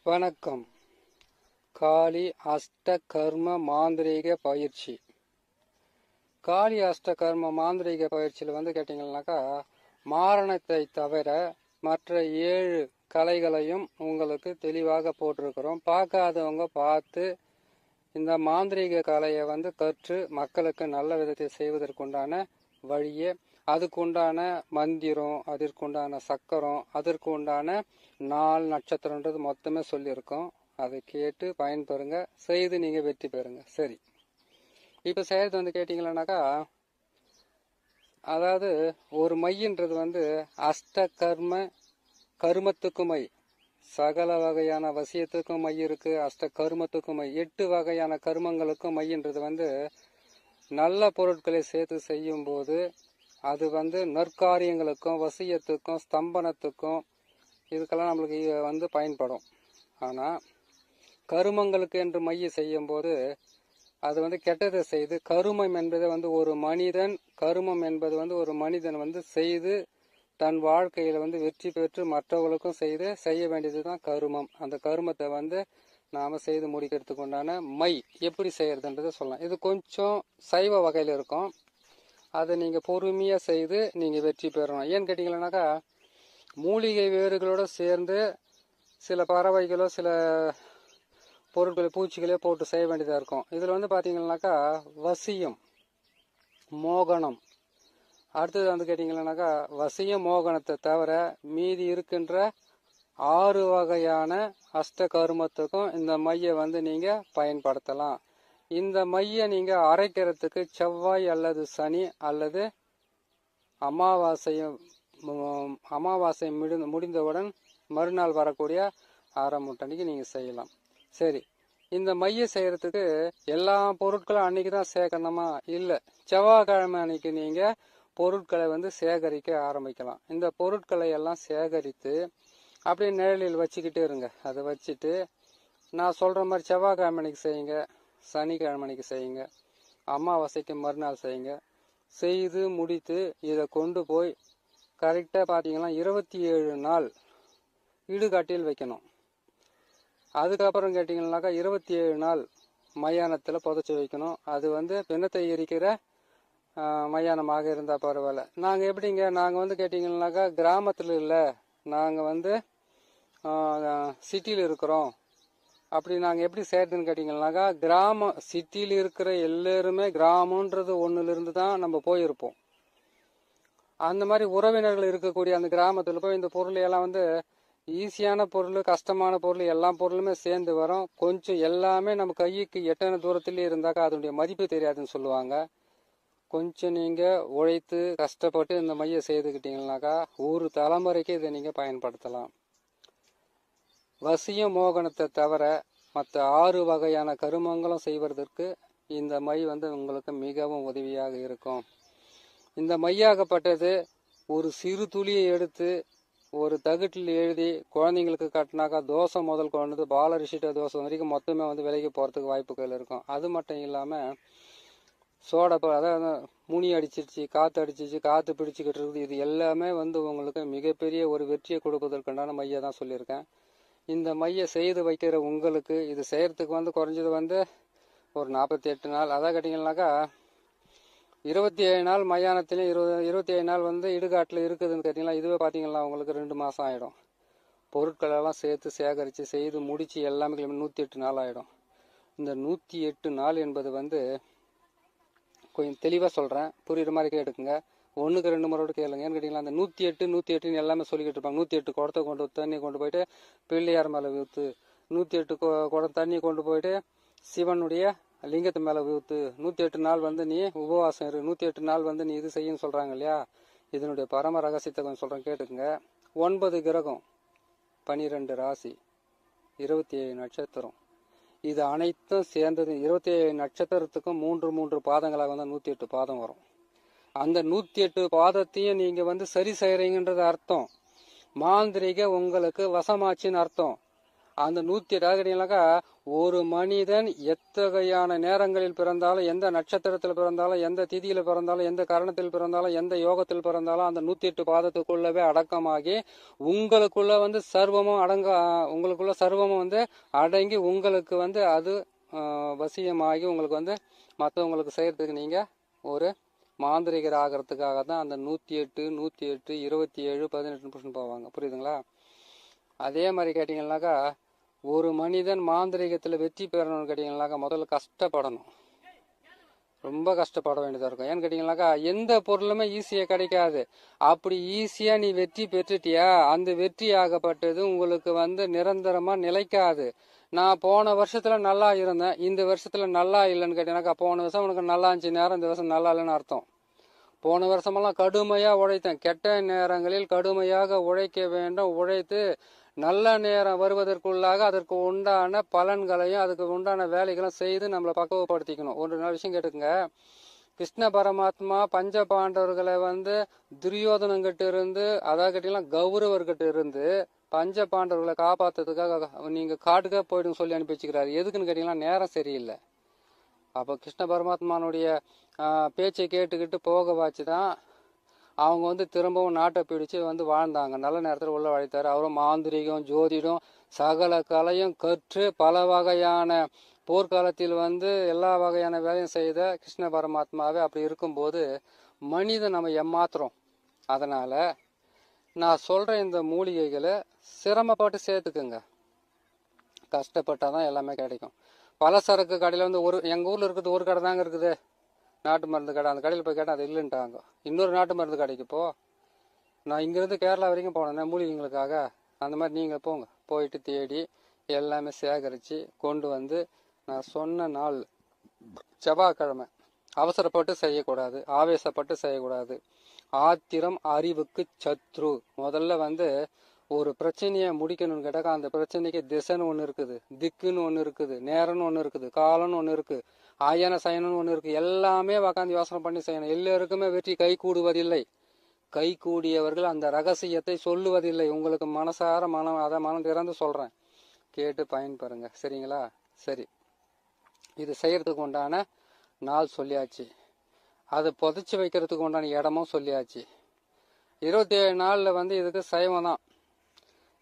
வணக்கம். காளி அஷ்ட கர்ம மாந்திரீக பயிற்சி. காளி அஷ்ட கர்ம மாந்திரீக பயிற்சியில் கேட்டிங்கன்னாக்கா, மாரணத்தை தவிர மற்ற 7 கலைகளையும் உங்களுக்கு தெளிவாக போட்டிருக்கிறோம். பார்க்காதவங்க பார்த்து இந்த மாந்திரீக கலையை கற்று மக்களுக்கு நல்ல விதத்தை செய்வதற்குண்டான வழியே, அதுக்குண்டான மந்திரம், அதற்குண்டான சக்கரம், அதற்குண்டான நாள் நட்சத்திரன்றது மொத்தமே சொல்லியிருக்கோம். அதை கேட்டு பயன்பெறுங்க, செய்து நீங்க வெற்றி பெறுங்க. சரி, இப்ப செய்யறது கேட்டீங்கன்னாக்கா, அதாவது ஒரு மையன்றது அஷ்ட கருமத்துக்கும் மை, சகல வகையான வசியத்துக்கும் மை இருக்கு. அஷ்ட கருமத்துக்கும் மை, 8 வகையான கருமங்களுக்கும் மையன்றது நல்ல பொருட்களை சேர்த்து செய்யும் போது அது நற்காரியங்களுக்கும் வசியத்துக்கும் ஸ்தம்பனத்துக்கும் இதுக்கெல்லாம் நம்மளுக்கு பயன்படும். ஆனால் கருமங்களுக்கு என்று மைய செய்யும் போது அது கெட்டதை செய்து, கருமம் என்பது ஒரு மனிதன், கருமம் என்பது ஒரு மனிதன் செய்து தன் வாழ்க்கையில் வெற்றி பெற்று மற்றவர்களுக்கும் செய்ய வேண்டியது தான் கருமம். அந்த கருமத்தை நாம் செய்து முடிக்கிறதுக்கு உண்டான மை எப்படி செய்யறதுன்றதை சொல்லலாம். இது கொஞ்சம் சைவ வகையில் இருக்கும். அதை நீங்கள் பொறுமையாக செய்து நீங்கள் வெற்றி பெறணும். ஏன்னு கேட்டிங்கன்னாக்கா, மூலிகை வேர்களோடு சேர்ந்து சில பறவைகளோ சில பொருட்களை பூச்சிகளே போட்டு செய்ய வேண்டியதாக இருக்கும். இதில் பார்த்தீங்கன்னாக்கா வசியம், மோகனம், அடுத்தது கேட்டிங்கன்னாக்கா வசியம் மோகனத்தை தவிர மீதி இருக்கின்ற 6 வகையான அஷ்ட கருமத்துக்கும் இந்த மையை நீங்கள் பயன்படுத்தலாம். இந்த மையை நீங்கள் அரைக்கிறதுக்கு செவ்வாய் அல்லது சனி அல்லது அமாவாசை முடிந்தவுடன் மறுநாள் வரக்கூடிய ஆரம்பட்டன்னைக்கு நீங்கள் செய்யலாம். சரி, இந்த மையை செய்யறதுக்கு எல்லா பொருட்களும் அன்னைக்கு தான் சேர்க்கணுமா? இல்லை, செவ்வாய்க்கிழமை அன்னைக்கு நீங்கள் பொருட்களை சேகரிக்க ஆரம்பிக்கலாம். இந்த பொருட்களை எல்லாம் சேகரித்து அப்படியே நிழலில் வச்சுக்கிட்டே இருங்க. அதை வச்சுட்டு நான் சொல்கிற மாதிரி செவ்வாய்க்கிழமை அன்னைக்கு செய்யுங்க, சனிக்கிழமை அன்னைக்கு செய்யுங்க, அமாவாசைக்கு மறுநாள் செய்யுங்க. செய்து முடித்து இதை கொண்டு போய் கரெக்டாக பார்த்தீங்கன்னா 27 நாள் இடுகாட்டில் வைக்கணும். அதுக்கப்புறம் கேட்டிங்கன்னாக்கா 27 நாள் மயானத்தில் புதைச்சி வைக்கணும். அது பிணத்தை எரிக்கிற மயானமாக இருந்தால் பரவாயில்ல. நாங்கள் எப்படிங்க, நாங்கள் கேட்டிங்கன்னாக்கா கிராமத்தில் இல்லை, நாங்கள் சிட்டியில் இருக்கிறோம். அப்படி நாங்கள் எப்படி செய்யறதுன்னு கேட்டிங்கன்னாக்கா, சிட்டியில் இருக்கிற எல்லாருமே கிராமன்றது ஒன்றுலேருந்து தான் நம்ம போயிருப்போம். அந்த மாதிரி உறவினர்கள் இருக்கக்கூடிய அந்த கிராமத்தில் போய் இந்த பொருள் எல்லாம் ஈஸியான பொருள், கஷ்டமான பொருள், எல்லா பொருளுமே சேர்ந்து வரும். கொஞ்சம் எல்லாமே நம்ம கைக்கு எட்டன தூரத்திலே இருந்தாக்கா அதனுடைய மதிப்பு தெரியாதுன்னு சொல்லுவாங்க. கொஞ்சம் நீங்கள் உழைத்து கஷ்டப்பட்டு இந்த மையை செய்துக்கிட்டீங்கன்னாக்கா ஒரு தலைமுறைக்கு இதை நீங்கள் பயன்படுத்தலாம். வசிய மோகனத்தை தவிர மற்ற 6 வகையான கருமங்களும் செய்வதற்கு இந்த மை உங்களுக்கு மிகவும் உதவியாக இருக்கும். இந்த மையாகப்பட்டது ஒரு சிறு துளியை எடுத்து ஒரு தகுட்டில் எழுதி குழந்தைங்களுக்கு கட்டினாக்கா தோசை முதல் கொண்டு பாலரிசிட்ட தோசை வரைக்கும் மொத்தமே விலைக்கு போகிறதுக்கு வாய்ப்புகள் இருக்கும். அது மட்டும் இல்லாமல் சோடை, அதாவது முனி அடிச்சிருச்சு, காற்று அடிச்சிச்சு, காற்று பிடிச்சிக்கிட்டு இருக்குது, இது எல்லாமே உங்களுக்கு மிகப்பெரிய ஒரு வெற்றியை கொடுப்பதற்குண்டான மையை தான் சொல்லியிருக்கேன். இந்த மையை செய்து வைக்கிற உங்களுக்கு இது செய்கிறதுக்கு குறைஞ்சது ஒரு 48 நாள், அதான் கேட்டிங்கன்னாக்கா 27 நாள் மயானத்திலையும் 27 நாள் இடுகாட்டில் இருக்குதுன்னு கேட்டிங்கன்னா, இதுவே பார்த்தீங்கன்னா உங்களுக்கு 2 மாதம் ஆகிடும். பொருட்களெல்லாம் சேர்த்து சேகரித்து செய்து முடித்து எல்லாமே 108 நாள் ஆகிடும். இந்த 108 நாள் என்பது கொஞ்சம் தெளிவாக சொல்கிறேன், புரியுற மாதிரி கேட்டுக்குங்க. 1க்கு 2 முறையோடு கேளுங்க. ஏன்னு கேட்டிங்களா, அந்த 108 எல்லாமே சொல்லிக்கிட்டு இருப்பாங்க. 108 குடத்தை தண்ணி கொண்டு போயிட்டு பிள்ளையார் மேலே ஊற்று, 108 குடம் தண்ணி கொண்டு போயிட்டு சிவனுடைய லிங்கத்து மேலே ஊற்று, 108 நாள் நீ உபவாசம் இரு, 108 நாள் நீ இது செய்யன்னு சொல்கிறாங்க இல்லையா. இதனுடைய பரம ரகசியத்தை கொஞ்சம் சொல்கிறேன், கேட்டுக்குங்க. 9 கிரகம், 12 ராசி, 27 நட்சத்திரம், இது அனைத்தும் சேர்ந்தது 27 நட்சத்திரத்துக்கும் 3 பாதங்களாக 108 பாதம் வரும். அந்த 108 பாதத்தையும் நீங்கள் சரி செய்கிறீங்கன்றது அர்த்தம். மாந்திரிக உங்களுக்கு வசமாச்சின்னு அர்த்தம். அந்த 108 கேட்டீங்கன்னாக்கா ஒரு மனிதன் எத்தகையான நேரங்களில் பிறந்தாலும், எந்த நட்சத்திரத்தில் பிறந்தாலும், எந்த திதியில பிறந்தாலும், எந்த கரணத்தில் பிறந்தாலும், எந்த யோகத்தில் பிறந்தாலும் அந்த 108 பாதத்துக்குள்ளவே அடக்கமாகி உங்களுக்குள்ள வந்து சர்வமும் உங்களுக்குள்ள சர்வமும் வந்து அடங்கி உங்களுக்கு வந்து அது வசியமாகி உங்களுக்கு வந்து மற்றவங்களுக்கு செய்யறதுக்கு நீங்க ஒரு மாந்திரிகர் ஆகிறதுக்காக தான் அந்த 108, 108, 27, 18 போவாங்க. புரியுதுங்களா? அதே மாதிரி கேட்டீங்கன்னாக்கா ஒரு மனிதன் மாந்திரிகத்தில் வெற்றி பெறணும்னு கேட்டீங்கன்னாக்கா முதல்ல கஷ்டப்படணும். ரொம்ப கஷ்டப்பட வேண்டியதாக இருக்கும். ஏன்னு கேட்டீங்கன்னாக்கா எந்த பொருளுமே ஈஸியாக கிடைக்காது. அப்படி ஈஸியாக நீ வெற்றி பெற்றுட்டியா, அந்த வெற்றி ஆகப்பட்டது உங்களுக்கு வந்து நிரந்தரமாக நிலைக்காது. நான் போன வருஷத்துல நல்லா இருந்தேன், இந்த வருஷத்துல நல்லா இல்லைன்னு கேட்டீங்கன்னாக்கா போன வருஷம் உனக்கு நல்லா இருந்துச்சு நேரம், இந்த வருஷம் நல்லா இல்லைன்னு அர்த்தம். போன வருஷமெல்லாம் கடுமையா உழைத்தேன், கெட்ட நேரங்களில் கடுமையாக உழைக்க வேண்டும், உழைத்து நல்ல நேரம் வருவதற்குள்ளாக அதற்கு உண்டான பலன்களையும் அதுக்கு உண்டான வேலைகளும் செய்து நம்மளை பக்குவப்படுத்திக்கணும். ஒரு நாள் விஷயம் கேட்டுக்குங்க. கிருஷ்ண பரமாத்மா பஞ்ச பாண்டவர்களை வந்து துரியோதனங்கிட்ட இருந்து, அதாவது கேட்டீங்கன்னா கௌரவர்கிட்ட இருந்து பஞ்ச பாண்டவர்களை காப்பாத்துறதுக்காக நீங்க காட்டுக்கே போயிடுங்க சொல்லி அனுப்பி வச்சுக்கிறாரு. எதுக்குன்னு கேட்டீங்கன்னா நேரம் சரியில்லை. அப்போ கிருஷ்ண பரமாத்மானுடைய பேச்சை கேட்டுக்கிட்டு போக வச்சுதான் அவங்க வந்து திரும்பவும் நாட்டை பிடிச்சு வந்து வாழ்ந்தாங்க. நல்ல நேரத்தில் உள்ள வழைத்தாரு. அவரும் மாந்திரிகம், ஜோதிடம், சகல கலையும் கற்று பல வகையான போர்க்காலத்தில் வந்து எல்லா வகையான வேலையும் செய்த கிருஷ்ண பரமாத்மாவே அப்படி இருக்கும்போது மனிதன் நம்ம ஏமாத்துறோம். அதனால நான் சொல்ற இந்த மூலிகைகளை சிரமப்பட்டு சேர்த்துக்குங்க. கஷ்டப்பட்டாதான் எல்லாமே கிடைக்கும். பலசரக்கு கடையில் வந்து எங்கள் ஊரில் இருக்குது ஒரு கடை தாங்க இருக்குது, நாட்டு மருந்து கடை. அந்த கடையில் போய் கேட்டால் அது இல்லைன்ட்டாங்க. இன்னொரு நாட்டு மருந்து கடைக்கு நான் இங்கேருந்து கேரளா வரைக்கும் போனேன் மூலிகைங்களுக்காக. அந்த மாதிரி நீங்கள் போங்க, போயிட்டு தேடி எல்லாமே சேகரித்து கொண்டு வந்து நான் சொன்ன நாள் செவ்வாய்க்கிழமை. அவசரப்பட்டு செய்யக்கூடாது, ஆவேசப்பட்டு செய்யக்கூடாது. ஆத்திரம் அறிவுக்கு சத்ரு. முதல்ல வந்து ஒரு பிரச்சனையை முடிக்கணும்னு கேட்டாக்கா அந்த பிரச்சனைக்கு திசைன்னு ஒன்று இருக்குது, திக்குன்னு ஒன்று இருக்குது, நேரம்னு ஒன்று இருக்குது, காலம்னு ஒன்று இருக்குது, ஆயன சயனம்னு ஒன்று இருக்குது. எல்லாமே உக்காந்து யோசனை பண்ணி செய்யணும். எல்லாருக்குமே வெற்றி கை கூடுவதில்லை. கை கூடியவர்கள் அந்த ரகசியத்தை சொல்லுவதில்லை. உங்களுக்கு மனசார மனம் திறந்து சொல்றேன், கேட்டு பயன்பெறுங்க. சரிங்களா? சரி, இது செய்யறதுக்கு உண்டான நாள் சொல்லியாச்சு, அதை புதைச்சி வைக்கிறதுக்கு உண்டான இடமும் சொல்லியாச்சு. 27 நாளில் வந்து இதுக்கு சைவம் தான்.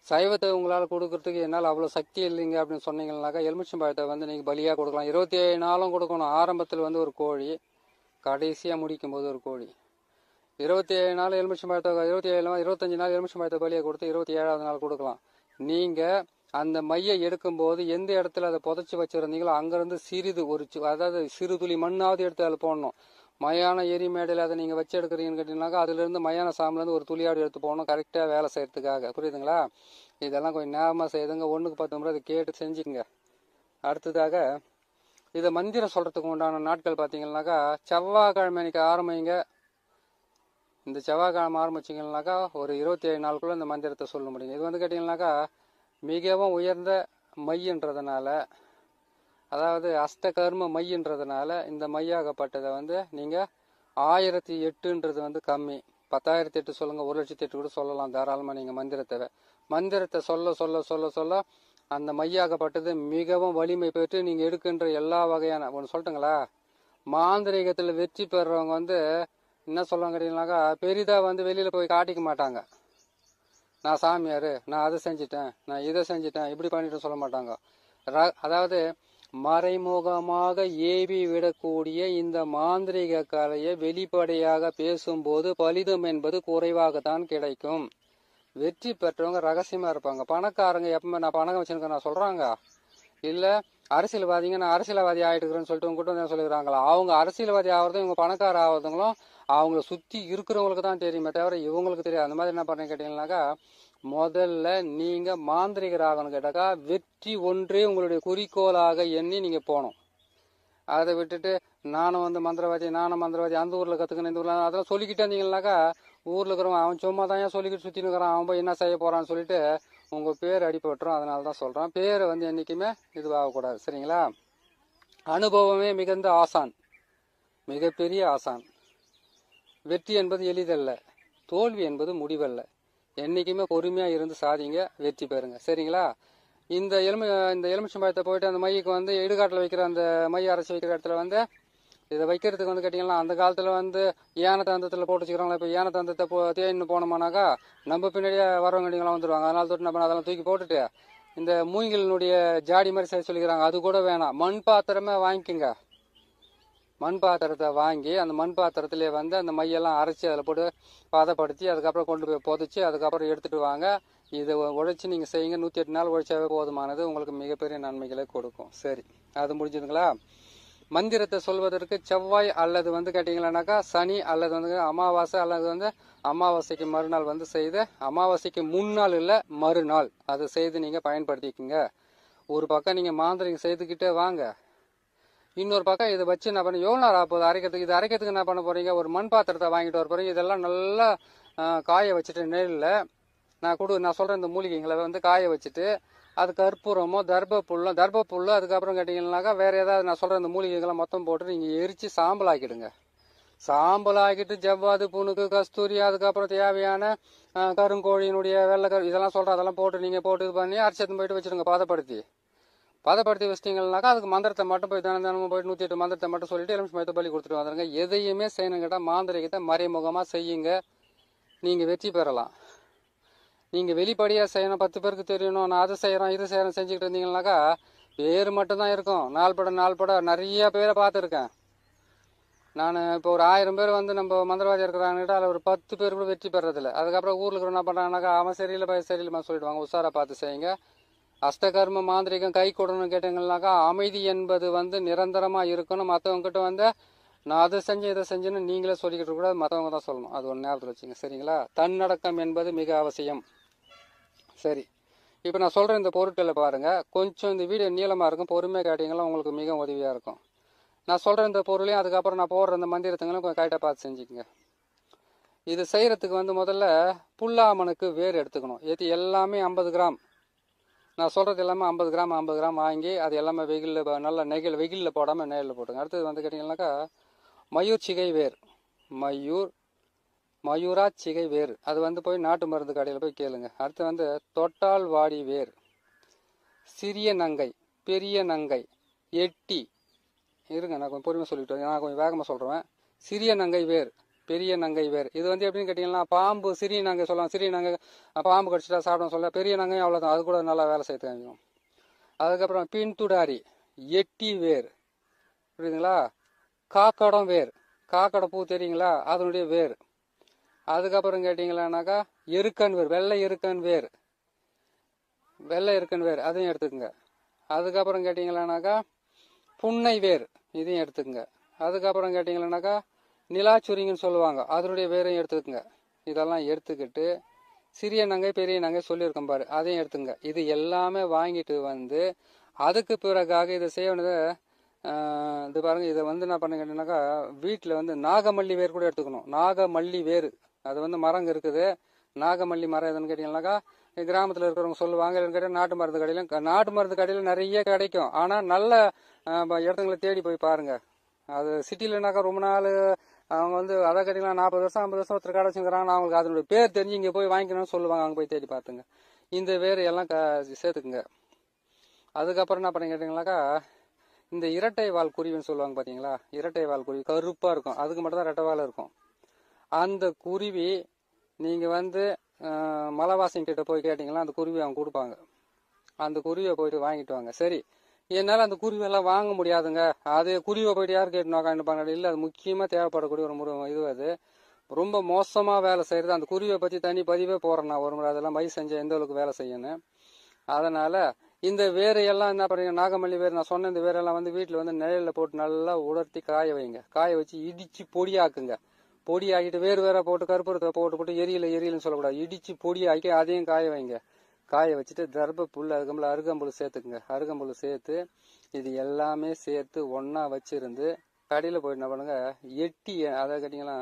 சைவத்தை உங்களால் கொடுக்கறதுக்கு என்னால் அவ்வளோ சக்தி இல்லைங்க அப்படின்னு சொன்னீங்கன்னாக்கா எலுமிச்சம்பழத்தை வந்து நீங்கள் பலியாக கொடுக்கலாம். 27 நாளும் கொடுக்கணும். ஆரம்பத்தில் வந்து ஒரு கோழி, கடைசியாக முடிக்கும் போது ஒரு கோழி. 27 நாள் எலுமிச்சம்பழத்தை 25 நாள் எலுமிச்சம்பழத்தை பலியாக கொடுத்து 27ஆவது நாள் கொடுக்கலாம். நீங்கள் அந்த மையை எடுக்கும்போது எந்த இடத்துல அதை புதைச்சி வச்சுருந்தீங்களோ அங்கேருந்து சிறிது அதாவது சிறு துளி மண்ணாவது எடுத்து அதில் போடணும். மயான எரிமேடையில் அதை நீங்கள் வச்சு எடுக்கிறீங்கன்னு கேட்டீங்கன்னாக்கா அதுலேருந்து மயான சாமிலேருந்து ஒரு துளியாடு எடுத்து போகணும், கரெக்டாக வேலை செய்யறதுக்காக. புரியுதுங்களா? இதெல்லாம் கொஞ்சம் நேரமாக செய்யுதுங்க. 1க்கு 10 முறை அதை கேட்டு செஞ்சுக்கங்க. அடுத்ததாக இதை மந்திரம் சொல்கிறதுக்கு உண்டான நாட்கள் பார்த்தீங்கன்னாக்கா செவ்வாய்க்கிழமை அன்றைக்கி ஆரம்பிங்க. இந்த செவ்வாய்க்கிழமை ஆரம்பிச்சிங்கன்னாக்கா ஒரு 27 நாளுக்குள்ளே இந்த மந்திரத்தை சொல்ல முடியுங்க. இது வந்து கேட்டிங்கன்னாக்கா மிகவும் உயர்ந்த மையன்றதுனால, அதாவது அஷ்டகர்ம மையன்றதுனால இந்த மையாகப்பட்டதை வந்து நீங்கள் 1008ன்றது வந்து கம்மி. 10,008 சொல்லுங்க, 1,08,000 கூட சொல்லலாம் தாராளமாக. நீங்கள் மந்திரத்தை சொல்ல சொல்ல சொல்ல சொல்ல அந்த மையாகப்பட்டது மிகவும் வலிமை பெற்று நீங்கள் எடுக்கின்ற எல்லா வகையான ஒன்று சொல்லட்டுங்களா, மாந்திரிகத்தில் வெற்றி பெறுறவங்க வந்து என்ன சொல்லுவாங்க கேட்டீங்கன்னாக்கா பெரிதாக வந்து வெளியில் போய் காட்டிக்க மாட்டாங்க. நான் சாமியார், நான் அதை செஞ்சிட்டேன், நான் இதை செஞ்சிட்டேன், இப்படி பண்ணிட்டு சொல்ல மாட்டாங்க. அதாவது மறைமுகமாக ஏவி விடக்கூடிய இந்த மாந்திரிக கலையை வெளிப்படையாக பேசும்போது பலிதம் என்பது குறைவாகத்தான் கிடைக்கும். வெற்றி பெற்றவங்க ரகசியமா இருப்பாங்க. பணக்காரங்க எப்பவுமே நான் பணம் வச்சிருக்கேன் நான் சொல்றாங்க, இல்ல அரசியல்வாதிங்க நான் அரசியல்வாதி ஆயிட்டுக்கிறேன்னு சொல்லிட்டு உங்க கிட்ட சொல்லிக்கிறாங்களா? அவங்க அரசியல்வாதி ஆகிறதும் இவங்க பணக்கார ஆகிறதுங்களும் அவங்கள சுத்தி இருக்கிறவங்களுக்கு தான் தெரியுமே தவிர இவங்களுக்கு தெரியாது. அந்த மாதிரி என்ன பண்றீங்க கேட்டீங்கன்னாக்கா முதல்ல நீங்க மாந்திரிகர் ஆகணும் கேட்டாக்கா வெற்றி ஒன்றே உங்களுடைய குறிக்கோளாக எண்ணி நீங்க போகணும். அதை விட்டுட்டு நானும் வந்து மந்திரவாதி அந்த ஊர்ல கத்துக்கணும் இந்த ஊர்ல அதெல்லாம் சொல்லிக்கிட்டே இருந்தீங்கன்னாக்கா ஊர்ல இருக்கிறவன் அவன் சும்மா தான் சொல்லிக்கிட்டு சுத்தின்னு இருக்கிறான், அவன் போய் என்ன செய்ய போறான்னு சொல்லிட்டு உங்க பேர் அடிபட்டுரும். அதனால தான் சொல்றேன், பேரை வந்து என்னைக்குமே இதுவாகக்கூடாது. சரிங்களா? அனுபவமே மிகுந்த ஆசான், மிகப்பெரிய ஆசான். வெற்றி என்பது எளிதல்ல, தோல்வி என்பது முடிவல்ல. என்னைக்குமே பொறுமையா இருந்து சாதிங்க, வெற்றி பெறுங்க. சரிங்களா? இந்த எலுமிச்சம்பழத்தை போயிட்டு அந்த மைக்கு வந்து இடுகாட்டில் வைக்கிற அந்த மை அரைச்சி வைக்கிற இடத்துல வந்து இதை வைக்கிறதுக்கு வந்து கேட்டிங்கன்னா அந்த காலத்தில் வந்து யானை தந்தத்தில் போட்டு வச்சுக்கிறாங்களா. இப்போ யானை தந்தத்தை தேன்னு போனோம்னாக்கா நம்ம பின்னாடியே வரவங்கடிங்களாம் வந்துடுவாங்க. அதனால தொட்டு நம்ம அதெல்லாம் தூக்கி போட்டுட்டு இந்த மூங்கிலினுடைய ஜாடி மாதிரி செய்ய சொல்லிக்கிறாங்க. அது கூட வேணாம், மண் பாத்திரமே வாங்கிக்கோங்க. மண் பாத்திரத்தை வாங்கி அந்த மண் பாத்திரத்திலே வந்து அந்த மையெல்லாம் அரைச்சி அதில் போட்டு பதப்படுத்தி அதுக்கப்புறம் கொண்டு போய் புதைச்சி அதுக்கப்புறம் எடுத்துகிட்டு வாங்க. இதை உழைச்சி நீங்கள் செய்யுங்க. 108 நாள் உழைச்சாவே போதுமானது, உங்களுக்கு மிகப்பெரிய நன்மைகளை கொடுக்கும். சரி, அது முடிஞ்சதுங்களா? மந்திரத்தை சொல்வதற்கு செவ்வாய் அல்லது வந்து கேட்டிங்களானாக்கா சனி அல்லது வந்து அமாவாசை அல்லது வந்து அமாவாசைக்கு மறுநாள் வந்து செய்து, அமாவாசைக்கு முன்னாள் இல்லை மறுநாள் அதை செய்து நீங்கள் பயன்படுத்திக்கோங்க. ஒரு பக்கம் நீங்கள் மாந்திரிகம் செய்துக்கிட்டே வாங்க, இன்னொரு பக்கம் இதை வச்சு என்ன பண்ண எவ்வளோ நேரம் ஆகுது அரைக்கிறதுக்கு. இது அரைக்கிறதுக்கு என்ன பண்ண போறீங்க, ஒரு மண் பாத்திரத்தை வாங்கிட்டு வர போறீங்க. இதெல்லாம் நல்லா காய வச்சுட்டு நெல்லில் நான் சொல்கிறேன் இந்த மூலிகைங்களை வந்து காய வச்சுட்டு அது கற்பூரமோ தர்பப்புல்லோ அதுக்கப்புறம் கேட்டிங்கன்னாக்கா வேறு ஏதாவது நான் சொல்கிற இந்த மூலிகைகளை மொத்தம் போட்டு நீங்கள் எரித்து சாம்பல் ஆக்கிடுங்க. சாம்பல் ஆக்கிட்டு ஜவ்வாது, புணுக்கு, கஸ்தூரி, அதுக்கப்புறம் தேவையான கருங்கோழியினுடைய வெள்ளைக்கரு இதெல்லாம் சொல்கிறேன், அதெல்லாம் போட்டு நீங்கள் போட்டு இது பண்ணி அரைச்சத்து போயிட்டு வச்சுடுங்க. பதப்படுத்தி வச்சிட்டிங்கன்னாக்கா அதுக்கு மந்திரத்தை மட்டும் போய் தினமும் போயிட்டு 108 மந்திரத்தை மட்டும் சொல்லிட்டு எலுமிச்சம்பழத்தை பலி கொடுத்துட்டு வந்துடுங்க. எதையுமே செய்யணும் கேட்டால் மாந்திரிகத்தை மறைமுகமாக செய்யுங்க, நீங்கள் வெற்றி பெறலாம். நீங்கள் வெளிப்படையாக செய்யணும், 10 பேருக்கு தெரியணும், நான் அதை செய்கிறேன் இது செய்கிறேன் செஞ்சுக்கிட்டு இருந்தீங்கன்னாக்கா பேர் மட்டும்தான் இருக்கும். நாள்பட நிறைய பேரை பார்த்துருக்கேன் நான். இப்போ ஒரு 1000 பேர் வந்து நம்ம மந்திரவாதி இருக்கிறாங்ககிட்ட அதில் ஒரு 10 பேர் கூட வெற்றி பெறதில்லை. அதுக்கப்புறம் ஊரில் இருக்கிற என்ன பண்ணுறாங்கனாக்கா அவன் சரியில்லை சொல்லிடுவாங்க. உஷாரா பார்த்து செய்யுங்க. அஷ்டகர்ம மாந்திரிகம் கை கொடுன்னு கேட்டீங்கன்னாக்கா அமைதி என்பது வந்து நிரந்தரமாக இருக்கணும். மற்றவங்ககிட்ட வந்து நான் அதை செஞ்சேன் இதை செஞ்சேன்னு நீங்களே சொல்லிக்கிட்டு கூட மற்றவங்க தான் சொல்லணும். அது ஒரு ஞாபகத்தில் வச்சுங்க, சரிங்களா? தன்னடக்கம் என்பது மிக அவசியம். சரி, இப்போ நான் சொல்கிற இந்த பொருட்களை பாருங்கள். கொஞ்சம் இந்த வீடியோ நீளமாக இருக்கும், பொறுமையாக கேட்டிங்கன்னா உங்களுக்கு மிக உதவியாக இருக்கும். நான் சொல்கிற இந்த பொருளையும் அதுக்கப்புறம் நான் போடுற இந்த மந்திரத்துங்களும் கொஞ்சம் கரெக்டாக பார்த்து செஞ்சுக்கோங்க. இது செய்கிறதுக்கு வந்து முதல்ல புல்லாமனுக்கு வேர் எடுத்துக்கணும். இது எல்லாமே 50 கிராம். நான் சொல்கிறது எல்லாமே 50 கிராம் வாங்கி அது எல்லாமே நல்லா வெயிலில் போடாமல் நெய்யில் போட்டுங்க. அடுத்தது வந்து கேட்டிங்கன்னாக்கா மயூர் சிகை வேர், மயூரா சிகை வேர், அது வந்து போய் நாட்டு மருந்து கடையில் போய் கேளுங்க. அடுத்து வந்து தொட்டால் வாடி வேர், சிறிய நங்கை, பெரிய நங்கை, எட்டி இருங்க நான் கொஞ்சம் பொறுமையாக சொல்லிட்டு நான் கொஞ்சம் வேகமாக சொல்கிறேன். சிறிய நங்கை வேர், பெரிய நங்கை வேர். இது வந்து எப்படின்னு கேட்டிங்கன்னா பாம்பு சிறிய நங்கை சொல்லலாம். சிறிய நங்கை பாம்பு கடிச்சிட்டா சாப்பிட சொல்ல, பெரிய நங்கையும் அவ்வளோதான், அது கூட நல்லா வேலை செய்து காமிக்கும். அதுக்கப்புறம் பின்துடாரி, எட்டி வேர், புரியுதுங்களா? காக்கடம் வேர், காக்கடை பூ தெரியுங்களா, அதனுடைய வேர். அதுக்கப்புறம் கேட்டிங்களானாக்கா எருக்கன் வேர், வெள்ளை எருக்கன் வேர், அதையும் எடுத்துக்கோங்க. அதுக்கப்புறம் கேட்டிங்களானாக்கா புன்னை வேர், இதையும் எடுத்துக்கோங்க. அதுக்கப்புறம் கேட்டிங்களானாக்கா நிலாச்சுரிங்கன்னு சொல்லுவாங்க, அதனுடைய வேரையும் எடுத்துக்கோங்க. இதெல்லாம் எடுத்துக்கிட்டு சிறிய நங்கை பெரிய நங்கை சொல்லியிருக்கோம் பாரு, அதையும் எடுத்துங்க. இது எல்லாமே வாங்கிட்டு வந்து அதுக்கு பிறகாக இதை செய்ய வேண்டியது இது பாருங்க. இதை வந்து என்ன பண்ண கேட்டீங்கன்னாக்கா வீட்டில் வந்து நாகமல்லி வேர் கூட எடுத்துக்கணும். நாகமல்லி வேர் அது வந்து மரம் இருக்குது. நாகமல்லி மரம் எதுன்னு கேட்டிங்கன்னாக்கா கிராமத்தில் இருக்கிறவங்க சொல்லுவாங்க. இல்லைன்னு கேட்டால் நாட்டு மருந்து கடையில் நிறைய கிடைக்கும். ஆனால் நல்ல இடத்துங்களை தேடி போய் பாருங்கள். அது சிட்டிலனாக்கா ரொம்ப நாள் அவங்க வந்து அதை கேட்டிங்கன்னா 40 வருஷம் 50 வருஷம் ஒருத்தர் கடை வச்சுக்கிறாங்க. அவங்களுக்கு அதனுடைய பேர் தெரிஞ்சு இங்கே போய் வாங்கிக்கணும்னு சொல்லுவாங்க. அங்கே போய் தேடி பார்த்துங்க. இந்த வேர் எல்லாம் சேர்த்துக்குங்க. அதுக்கப்புறம் என்ன பண்ணி கேட்டிங்கனாக்கா இந்த இரட்டை வால் குருவின்னு சொல்லுவாங்க பார்த்தீங்களா, இரட்டை வால் குருவி கருப்பாக இருக்கும், அதுக்கு மட்டும் தான் ரெட்டை வால் இருக்கும். அந்த குருவி நீங்கள் வந்து மலைவாசிங்க கிட்ட போய் கேட்டிங்கன்னா அந்த குருவி அவங்க கொடுப்பாங்க. அந்த குருவியை போயிட்டு வாங்கிட்டு வாங்க. சரி, என்னால் அந்த குருவியெல்லாம் வாங்க முடியாதுங்க, அது குருவியை போயிட்டு யார் கேட்டு நோக்காண்டுப்பாங்க. இல்லை, அது முக்கியமாக தேவைப்படக்கூடிய ஒரு இது. அது ரொம்ப மோசமாக வேலை செய்கிறது. அந்த குருவியை பற்றி தனி பதிவே போகிறேன் நான் ஒரு முறை. அதெல்லாம் மை செஞ்ச எந்த அளவுக்கு வேலை செய்யணும். அதனால் இந்த வேரையெல்லாம் என்ன பண்ணுறீங்க, நாகமல்லி வேர் நான் சொன்ன இந்த வேரெல்லாம் வந்து வீட்டில் வந்து நிழலில் போட்டு நல்லா உலர்த்தி காய வைங்க. காய வச்சு இடித்து பொடியாக்குங்க. பொடி ஆக்கிட்டு வேற போட்டு கருப்பூரத்தை போட்டு எரியலன்னு சொல்லக்கூடாது. இடித்து பொடியாக்கி அதையும் காய வைங்க. காய வச்சுட்டு தர்பப்புல் அதுக்கப்புறம் அருகம்புல் சேர்த்துக்குங்க. அருகம்புல் சேர்த்து இது எல்லாமே சேர்த்து ஒன்றா வச்சுருந்து கடையில் போயிட்டு என்ன பண்ணுங்க, எட்டி அதை கேட்டிங்களா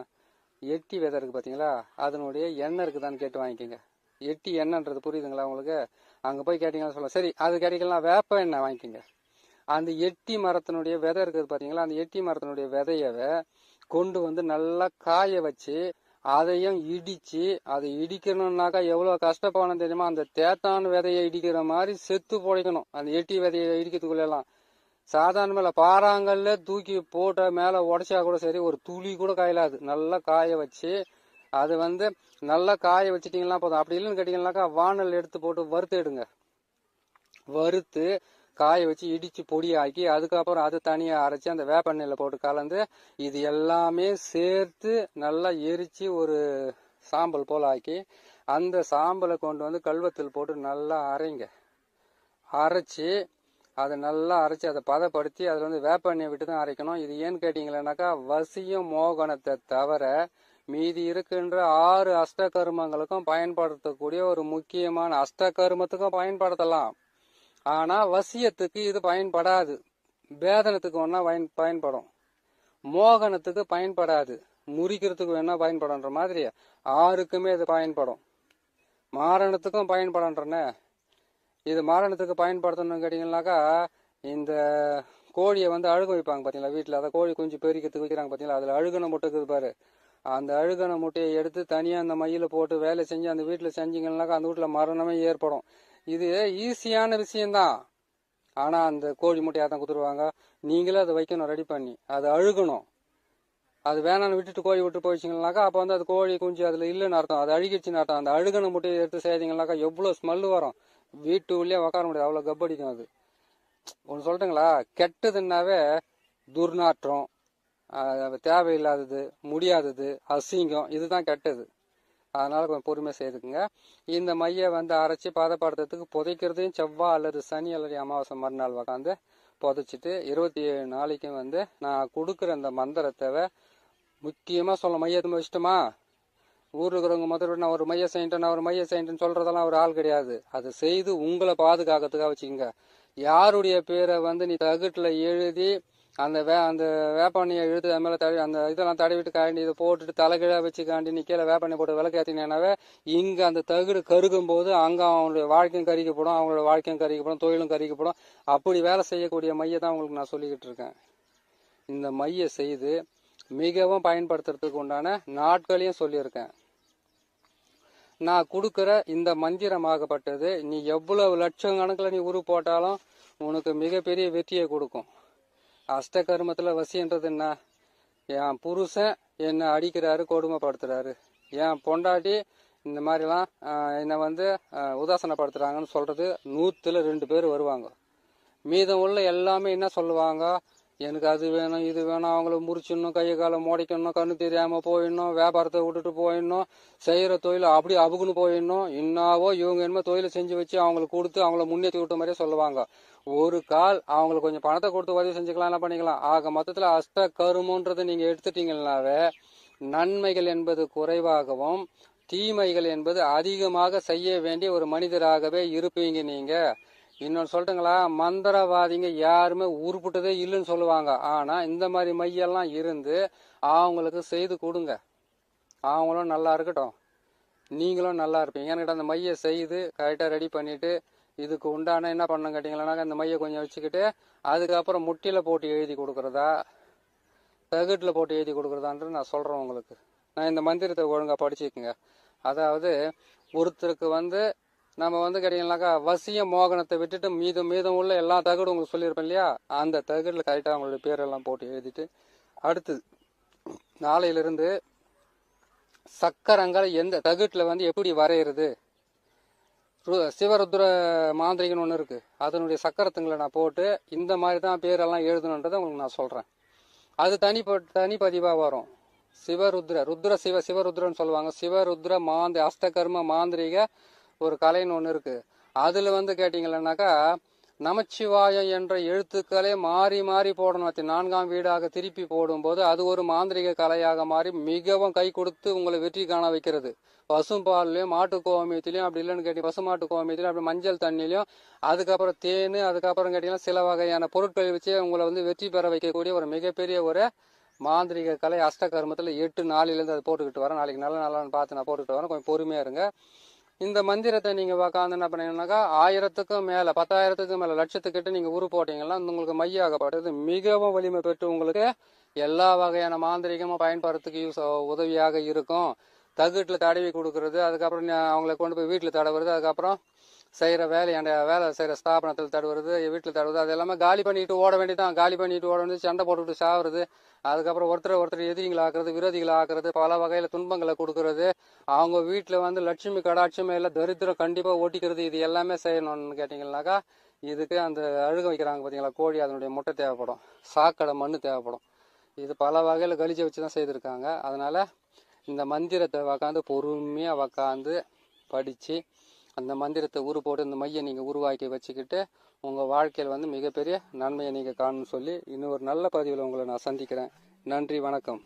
எட்டி விதை இருக்குது பார்த்தீங்களா, அதனுடைய எண்ணெய் இருக்குதான்னு கேட்டு வாங்கிக்கோங்க. எட்டி எண்ணெய்ன்றது புரியுதுங்களா உங்களுக்கு? அங்கே போய் கேட்டிங்கன்னா சொல்லலாம். சரி, அது கிடைக்கலாம் வேப்ப எண்ணெய் வாங்கிக்கோங்க. அந்த எட்டி மரத்தினுடைய விதை இருக்குது பார்த்தீங்களா, அந்த எட்டி மரத்தினுடைய விதையவை கொண்டு வந்து நல்லா காய வச்சு அதையும் இடிச்சு, அதை இடிக்கணும்னாக்கா எவ்வளவு கஷ்டப்படணும் தெரியுமா? அந்த தேத்தான் விதையை இடிக்கிற மாதிரி செத்து பொழைக்கணும் அந்த எட்டி விதையை இடிக்கிறதுக்குள்ள எல்லாம். சாதாரண மேல பாறாங்கல்ல தூக்கி போட்ட மேல உடைச்சா கூட சரி, ஒரு துளி கூட காயலாது. நல்லா காய வச்சு அது நல்லா காய வச்சுட்டீங்கன்னா போதும். அப்படி இல்லைன்னு கேட்டீங்கன்னாக்கா வானல் எடுத்து போட்டு வறுத்து எடுங்க. வறுத்து காய வச்சு இடிச்சு பொடியாக்கி அதுக்கப்புறம் அது தனியா அரைச்சி அந்த வேப்பெண்ணெயில போட்டு கலந்து இது எல்லாமே சேர்த்து நல்லா எரிச்சு ஒரு சாம்பல் போல ஆக்கி அந்த சாம்பலை கொண்டு கல்வத்தில் போட்டு நல்லா அரைங்க. அரைச்சி அதை நல்லா அரைச்சி அதை பதப்படுத்தி அதில் வேப்பெண்ணெயை விட்டு தான் அரைக்கணும். இது ஏன்னு கேட்டீங்களேனாக்கா வசியம் மோகனத்தை தவிர மீதி இருக்கின்ற 6 அஷ்டகர்மங்களுக்கும் பயன்படுத்தக்கூடிய ஒரு முக்கியமான அஷ்டகர்மத்துக்கும் பயன்படுத்தலாம். ஆனா வசியத்துக்கு இது பயன்படாது. வேதனத்துக்கு வேணா பயன்படும், மோகனத்துக்கு பயன்படாது, முறிக்கிறதுக்கு வேணா பயன்படும்ன்ற மாதிரி 6க்குமே இது பயன்படும். மாரணத்துக்கும் பயன்படும்ன்றனே. இது மாரணத்துக்கு பயன்படுத்தணும்னு கேட்டீங்கன்னாக்கா இந்த கோழியை அழுக வைப்பாங்க பாத்தீங்களா வீட்டுல. அதை கோழி குஞ்சு பெருக்கிறதுக்கு வைக்கிறாங்க பாத்தீங்களா, அதுல அழுகன முட்டை இருக்குது பாரு. அந்த அழுகன முட்டையை எடுத்து தனியா அந்த மையில போட்டு வேலை செஞ்சு அந்த வீட்டுல செஞ்சீங்கன்னாக்கா அந்த வீட்டுல மரணமே ஏற்படும். இது ஈஸியான விஷயம்தான். ஆனா அந்த கோழி முட்டையா தான் குத்துருவாங்க. நீங்களே அதை வைக்கணும், ரெடி பண்ணி அது அழுகணும். அது வேணான்னு விட்டுட்டு கோழி விட்டு போயிடுச்சிங்கனாக்கா அப்போ அது கோழி குஞ்சு அதுல இல்லைன்னு அர்த்தம், அது அழுகிடுச்சுன்னு அர்த்தம். அந்த அழுகன முட்டையை எடுத்து செய்தீங்கன்னாக்கா எவ்வளவு ஸ்மெல் வரும், வீட்டு உள்ளே உக்கார முடியாது, அவ்வளவு கப்படிக்கும். அது ஒன்று சொல்லட்டுங்களா, கெட்டதுன்னாவே துர்நாற்றம், தேவையில்லாதது, முடியாதது, அசிங்கம், இதுதான் கெட்டது. அதனால கொஞ்சம் பொறுமையாக செய்துக்குங்க. இந்த மையை அரைச்சி பதப்படுத்துறதுக்கு புதைக்கிறதையும் செவ்வாய் அல்லது சனி அல்லது அமாவாசை மறுநாள் உக்காந்து புதைச்சிட்டு 27 நாளைக்கும் நான் கொடுக்குற அந்த மந்திரத்தை முக்கியமாக சொல்ல. மையத்தை வச்சுட்டோமா, ஊரில் இருக்கிறவங்க முதல்ல நான் ஒரு மைய செய்யிட்டேன், நான் ஒரு மைய செய்யிட்டேன்னு சொல்றதெல்லாம் ஒரு ஆள் கிடையாது. அதை செய்து உங்களை பாதுகாக்கிறதுக்காக வச்சுக்கோங்க. யாருடைய பேரை நீ தகுட்டுல எழுதி அந்த வேப்பண்ணையை எழுத்து அது மேலே அந்த இதெல்லாம் தடவிட்டு காண்டி இதை போட்டுட்டு தலைகீழா வச்சு காண்டி நீ கீழே வேப்பண்ணை போட்டு விளக்கேற்றினாவே இங்கே அந்த தகுடு கருகும் போது அங்கே அவங்களுடைய வாழ்க்கையும் கறிக்கப்படும், அவங்களோட வாழ்க்கையும் கறிக்கப்படும், தொழிலும் கறிக்கப்படும். அப்படி வேலை செய்யக்கூடிய மையை தான் உங்களுக்கு நான் சொல்லிக்கிட்டு இருக்கேன். இந்த மையை செய்து மிகவும் பயன்படுத்துறதுக்கு உண்டான நாட்களையும் சொல்லியிருக்கேன். நான் கொடுக்குற இந்த மந்திரமாகப்பட்டது நீ எவ்வளவு லட்சம் கணக்கில் நீ உரு போட்டாலும் உனக்கு மிகப்பெரிய வெற்றியை கொடுக்கும். அஷ்டகர்மத்தில் வசின்றது என்ன? என் புருஷன் என்னை அடிக்கிறாரு, கொடுமைப்படுத்துறாரு, என் பொண்டாட்டி இந்த மாதிரிலாம் என்னை உதாசனப்படுத்துறாங்கன்னு சொல்றது 100ல் 2 பேர் வருவாங்க. மீதம் உள்ள எல்லாமே என்ன சொல்லுவாங்க, எனக்கு அது வேணும் இது வேணும், அவங்கள முறிச்சிடணும், கையை காலை முடைக்கணும், கண்ணு தெரியாமல் போயிடணும், வியாபாரத்தை விட்டுட்டு போயிடணும், செய்கிற தொழில் அப்படி அபுக்குன்னு போயிடணும், இன்னாவோ இவங்க என்னமோ தொழிலை செஞ்சு வச்சு அவங்களுக்கு கொடுத்து அவங்கள முன்னேற்றி விட்ட மாதிரியே சொல்லுவாங்க. ஒரு கால் அவங்களுக்கு கொஞ்சம் பணத்தை கொடுத்து உதவி செஞ்சுக்கலாம், என்ன பண்ணிக்கலாம். ஆக மொத்தத்தில் அஷ்ட கருமன்றதை நீங்கள் எடுத்துட்டீங்கன்னாவே நன்மைகள் என்பது குறைவாகவும் தீமைகள் என்பது அதிகமாக செய்ய வேண்டிய ஒரு மனிதராகவே இருப்பீங்க நீங்க. இன்னொன்று சொல்லட்டுங்களா, மந்திரவாதிங்க யாருமே உருப்பிட்டதே இல்லைன்னு சொல்லுவாங்க. ஆனா இந்த மாதிரி மையெல்லாம் இருந்து அவங்களுக்கு செய்து கொடுங்க, அவங்களும் நல்லா இருக்கட்டும், நீங்களும் நல்லா இருப்பீங்க. என்கிட்ட அந்த மையை செய்து கரெக்டாக ரெடி பண்ணிட்டு இதுக்கு உண்டான என்ன பண்ணணும் கேட்டீங்களானாக்கா அந்த மையை கொஞ்சம் வச்சுக்கிட்டு அதுக்கப்புறம் முட்டியில போட்டு எழுதி கொடுக்குறதா தகுட்டில் போட்டு எழுதி கொடுக்குறதான்றது நான் சொல்றேன் உங்களுக்கு. நான் இந்த மந்திரத்தை ஒழுங்கா படிச்சுக்குங்க. அதாவது ஒருத்தருக்கு நம்ம கேட்டீங்கன்னாக்கா வசிய மோகனத்தை விட்டுட்டு மீதம் உள்ள எல்லா தகடும் உங்களுக்கு சொல்லியிருப்பேன் இல்லையா, அந்த தகடில் கரெக்டாக அவங்களுடைய பேரெல்லாம் போட்டு எழுதிட்டு அடுத்து நாளையிலிருந்து சக்கரங்களை எந்த தகுட்டில் எப்படி வரைகிறது, சிவருத்ர மாந்திரிகன்னு ஒன்று இருக்கு, அதனுடைய சக்கரத்துங்களை நான் போட்டு இந்த மாதிரி தான் பேரெல்லாம் எழுதணுன்றதை உங்களுக்கு நான் சொல்றேன். அது தனி பதிவாக வரும். ருத்ர சிவருத்ரன்னு சொல்லுவாங்க. சிவருத்ர அஷ்டகர்ம மாந்திரிக ஒரு கலைன்னு ஒன்று இருக்கு. அதுல கேட்டீங்கன்னாக்கா நமச்சிவாயம் என்ற எழுத்துக்களே மாறி மாறி போடணும். 4ஆம் வீடாக திருப்பி போடும்போது அது ஒரு மாந்திரிக கலையாக மாறி மிகவும் கை கொடுத்து உங்களை வெற்றி காண வைக்கிறது. பசும்பால்லையும் மாட்டு கோமியத்திலையும் அப்படி இல்லைன்னு கேட்டீங்க பசுமாட்டு கோமியத்திலையும் அப்படி மஞ்சள் தண்ணிலையும் அதுக்கப்புறம் தேன் அதுக்கப்புறம் கேட்டீங்கன்னா சில வகையான பொருட்களை வச்சு உங்களை வெற்றி பெற வைக்கக்கூடிய ஒரு மிகப்பெரிய ஒரு மாந்திரிக கலை அஷ்டகர்மத்தில் 8 நாளிலேருந்து அது போட்டுக்கிட்டு வரேன். நாளைக்கு நல்லான்னு பார்த்து நான் போட்டுக்கிட்டு வரேன், கொஞ்சம் பொறுமையா இருங்க. இந்த மந்திரத்தை நீங்க உட்காந்து என்ன பண்ணீங்கன்னாக்கா 1000க்கும் மேல 10,000க்கும் மேல லட்சத்துக்கிட்ட நீங்க உரு போட்டீங்கன்னா உங்களுக்கு மையாகப்பட்டது மிகவும் வலிமை பெற்று உங்களுக்கு எல்லா வகையான மாந்திரிகமும் பயன்படுறதுக்கு உதவியாக இருக்கும். தகுட்டில் தடவி கொடுக்கறது, அதுக்கப்புறம் அவங்கள கொண்டு போய் வீட்டில் தடவுறது, அதுக்கப்புறம் செய்கிற வேலை செய்கிற ஸ்தாபனத்தில் தடவுறது, வீட்டில் தடவுறது, அது எல்லாமே காலி பண்ணிட்டு ஓட வேண்டியதான். காலி பண்ணிட்டு ஓட வேண்டியது, சண்டை போட்டுக்கிட்டு சாவுறது, அதுக்கப்புறம் ஒருத்தர் எதிரிகளை ஆக்குறது, விரோதிகளை ஆக்குறது, பல வகையில் துன்பங்களை கொடுக்கறது, அவங்க வீட்டில் வந்து லட்சுமி கடாட்சமே இல்லை, தரித்திரம் கண்டிப்பாக ஓட்டிக்கிறது, இது எல்லாமே செய்யணும்னு கேட்டிங்கன்னாக்கா இதுக்கு அந்த அழுக வைக்கிறாங்க பார்த்தீங்களா கோழி, அதனுடைய முட்டை தேவைப்படும், சாக்கடை மண் தேவைப்படும். இது பல வகையில் கழிச்சு வச்சு தான் செய்திருக்காங்க. அதனால் இந்த மந்திரத்தை உக்காந்து பொறுமையாக உக்காந்து படித்து அந்த மந்திரத்தை போட்டு இந்த மையை நீங்கள் உருவாக்கி வச்சுக்கிட்டு உங்கள் வாழ்க்கையில் வந்து மிகப்பெரிய நன்மையை நீங்கள் காணும்னு சொல்லி இன்னொரு நல்ல பதிவில் உங்களை நான் சந்திக்கிறேன். நன்றி, வணக்கம்.